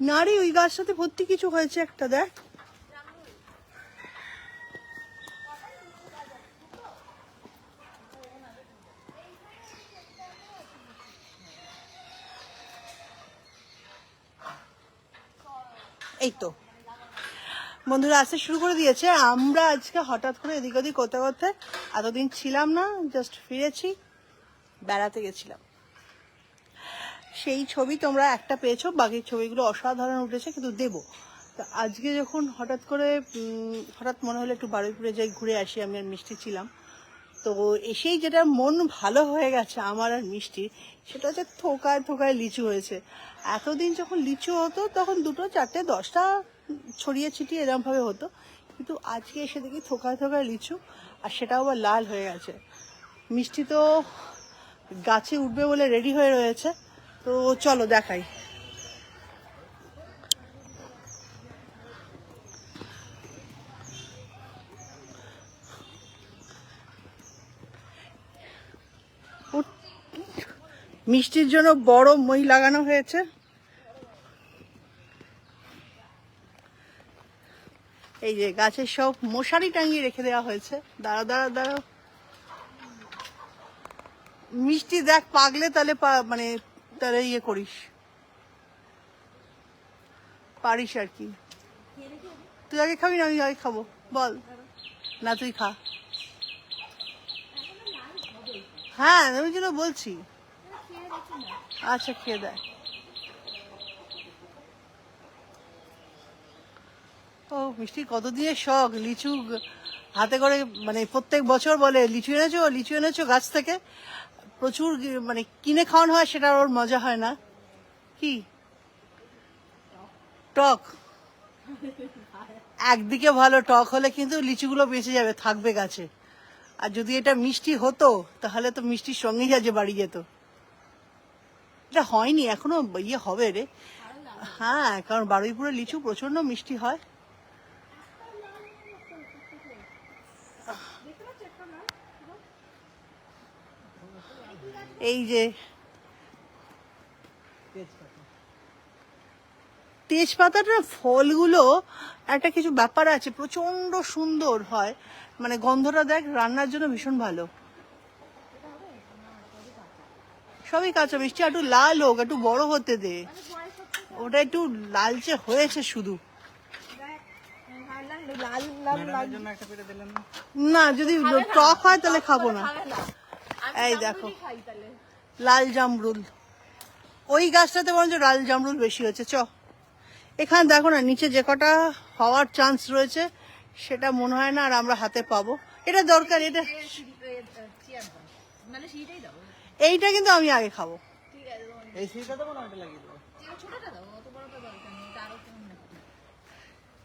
না রে, ওই গাছটাতে ভর্তি কিছু হয়েছে একটা, দেখ। এই তো বন্ধুরা আসতে শুরু করে দিয়েছে। আমরা আজকে হঠাৎ করে এদিক ওদিক করতে করতে এতদিন ছিলাম না, জাস্ট ফিরেছি, বেড়াতে গেছিলাম। সেই ছবি তোমরা একটা পেয়েছো, বাকি ছবিগুলো অসাধারণ উঠেছে, কিন্তু দেবো। তো আজকে যখন হঠাৎ করে হঠাৎ মনে হলো একটু বারুইপুরে যাই, ঘুরে আসি, আমি আর মিষ্টি ছিলাম। তো এসেই যেটা মন ভালো হয়ে গেছে আমার আর মিষ্টি, সেটা হচ্ছে থোকায় থোকায় লিচু হয়েছে। এতদিন যখন লিচু হতো তখন 2, 4, 10টা ছড়িয়ে ছিটিয়ে এরমভাবে হতো, কিন্তু আজকে এসে দেখি থোকায় থোকায় লিচু, আর সেটাও আবার লাল হয়ে গেছে। মিষ্টি তো গাছে উঠবে বলে রেডি হয়ে রয়েছে, তো চলো দেখাই। মিষ্টির জন্য বড় মই লাগানো হয়েছে। এই যে গাছের সব মশারি টাঙিয়ে রেখে দেওয়া হয়েছে। দাঁড়া দাঁড়া দাঁড়া, মিষ্টি দেখ, পাগলে তাহলে মানে তাহলে ইয়ে করিস, পারিস আর কি। তুই আগে খাবি না আমি আগে খাবো? বল না, তুই খা। হ্যাঁ ওই জন্য বলছি। আচ্ছা খেয়ে দেয়। ও মিষ্টি কতদিনের শখ লিচু হাতে করে, মানে প্রত্যেক বছর বলে লিচু এনেছো লিচু এনেছো গাছ থেকে, প্রচুর মানে কিনে খাওয়ানো হয়, সেটা ওর মজা হয় না। কি টক? একদিকে ভালো, টক হলে কিন্তু লিচুগুলো বেঁচে যাবে, থাকবে গাছে। আর যদি এটা মিষ্টি হতো তাহলে তো মিষ্টির সঙ্গেই আজ বাড়ি যেত। এটা হয়নি এখনো, ইয়ে হবে রে। হ্যাঁ, কারণ বারুইপুরের লিচু প্রচন্ড মিষ্টি হয়। এই যে তেজপাতাটার ফলগুলো একটা কিছু ব্যাপার আছে, প্রচন্ড সুন্দর হয়, মানে গন্ধটা দেখ, রান্নার জন্য ভীষণ ভালো। সবই কাঁচা, মিষ্টি একটু লাল হোক, একটু বড় হতে দে। ওটা একটু লালচে হয়েছে শুধু। না, যদি টক হয় তাহলে খাবো না। এই দেখো লাল জামরুল, ওই গাছটাতে বরঞ্চ লাল জামরুল বেশি হচ্ছে। এখানে দেখো না, নিচে যে কটা হওয়ার চান্স রয়েছে সেটা মনে হয় না আর আমরা হাতে পাবো। এটা দরকার, এটা এইটা কিন্তু আমি আগে খাবো।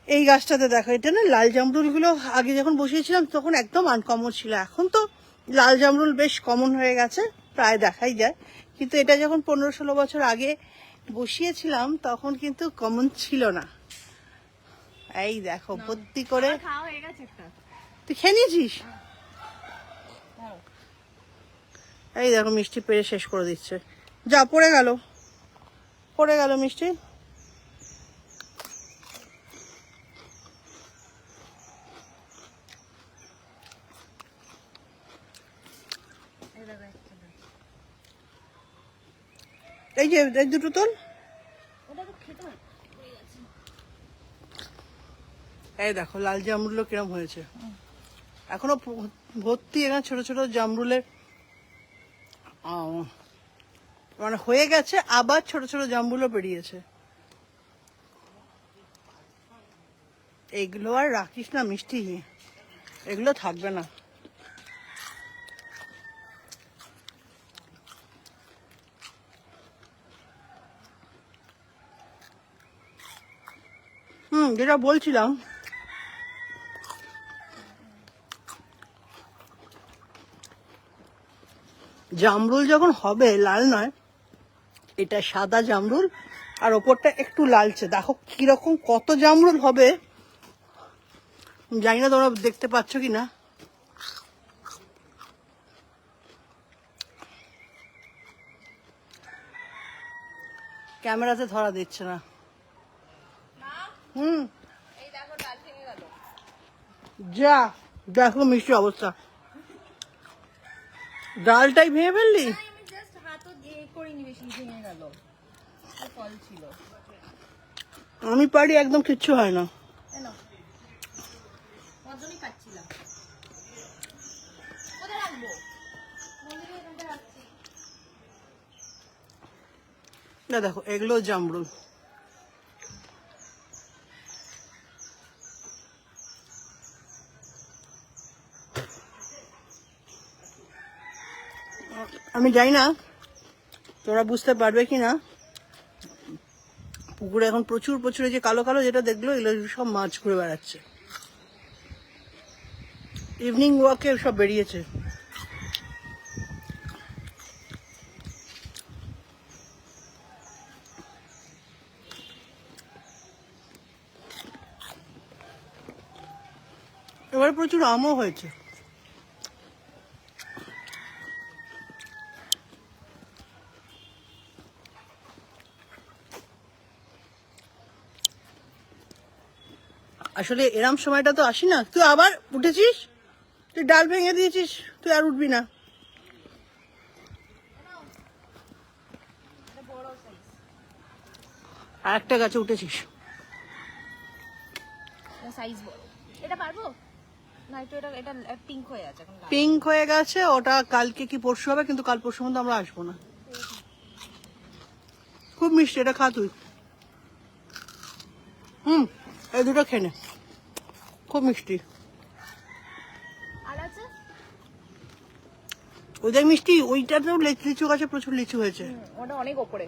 এই গাছটাতে দেখো, এটা না লাল জামরুল গুলো আগে যখন বসিয়েছিলাম তখন একদম আনকমন ছিল, এখন তো লাল জামরুল বেশ কমন হয়ে গেছে, প্রায় দেখাই যায়। কিন্তু এটা যখন 15-16 বছর আগে বসিয়েছিলাম তখন কিন্তু কমন ছিল না। এই দেখো ভর্তি করে। তুই খেয়ে নিয়েছিস? এই দেখো মিষ্টি পেরে শেষ করে দিচ্ছে। যা, পড়ে গেল মিষ্টি। এই যে এই দুটো তোল। এই দেখো লাল জামরুল কিরম হয়েছে, এখনো ভর্তি এখানে ছোট ছোট জামরুলের, মানে হয়ে গেছে, আবার ছোট ছোট জামরুলও বেরিয়েছে। এগুলো আর রাখিস না মিষ্টি, এগুলো থাকবে না। যেটা বলছিলাম, জামরুল যখন হবে লাল নয়, এটা সাদা জামরুল আর ওপরটা একটু লালচে। দেখো কিরকম, কত জামরুল হবে জানি না তোমরা দেখতে পাচ্ছ কি না। ক্যামেরাতে ধরা দিচ্ছে না। হুম এই দেখো ডাল ভেঙে গেল। যা দেখো মিষ্টি অবস্থা, ডালটাই ভেঙে ফেললি। আমি জাস্ট হাতও দিয়ে করিনি, বেশি ভেঙে গেল। ফল ছিল। আমি পারি, একদম কিচ্ছু হয় না। কেন? কতজনই পাচ্ছিলাম। কোথায় রাখবো? মন্দিরে এখানটা রাখছি। না দেখো এগুলো জামরুল। আমি জানি না তোমরা বুঝতে পারবে কি না, পুকুরে এখন প্রচুর প্রচুর এই যে কালো কালো যেটা দেখলো এগুলো সব মাছ ঘুরে বেড়াচ্ছে, ইভিনিং ওয়াকে সব বেরিয়েছে। এবারে প্রচুর আমও হয়েছে। আসলে এরম সময়টা তো আসি না। তুই আবার উঠেছিস, তুই ডাল ভেঙে দিয়েছিস, তুই আর উঠবি না। আর একটা গাছে উঠেছিস। সাইজ বড়। এটা পারবো না? একটু এটা এটা পিঙ্ক হয়ে আছে এখন। পিঙ্ক হয়ে গেছে, ওটা কালকে কি পরশু হবে, কিন্তু কাল পরশু মধ্যে আমরা আসবো না। খুব মিষ্টি, এটা খা তুই। এই দুটো খেয়ে নে, খুব মিষ্টি। আর আছে? ওই দেখ মিষ্টি, ওইটাতেও লিচু গাছে প্রচুর লিচু হয়েছে। ওটা অনেক ওপরে।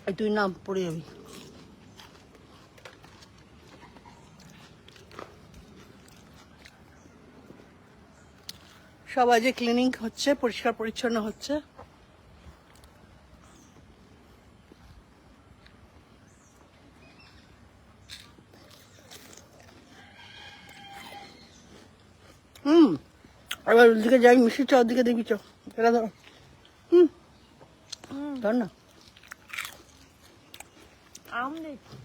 এই তুই নাম পড়ে যাবি। সবাই যে ক্লিনিং হচ্ছে, পরিষ্কার পরিচ্ছন্ন হচ্ছে। এবার ওদিকে যাই, মিষ্টি চ, ওদিকে দেখবি চ, এরা ধর। ধর না। আম দেখি।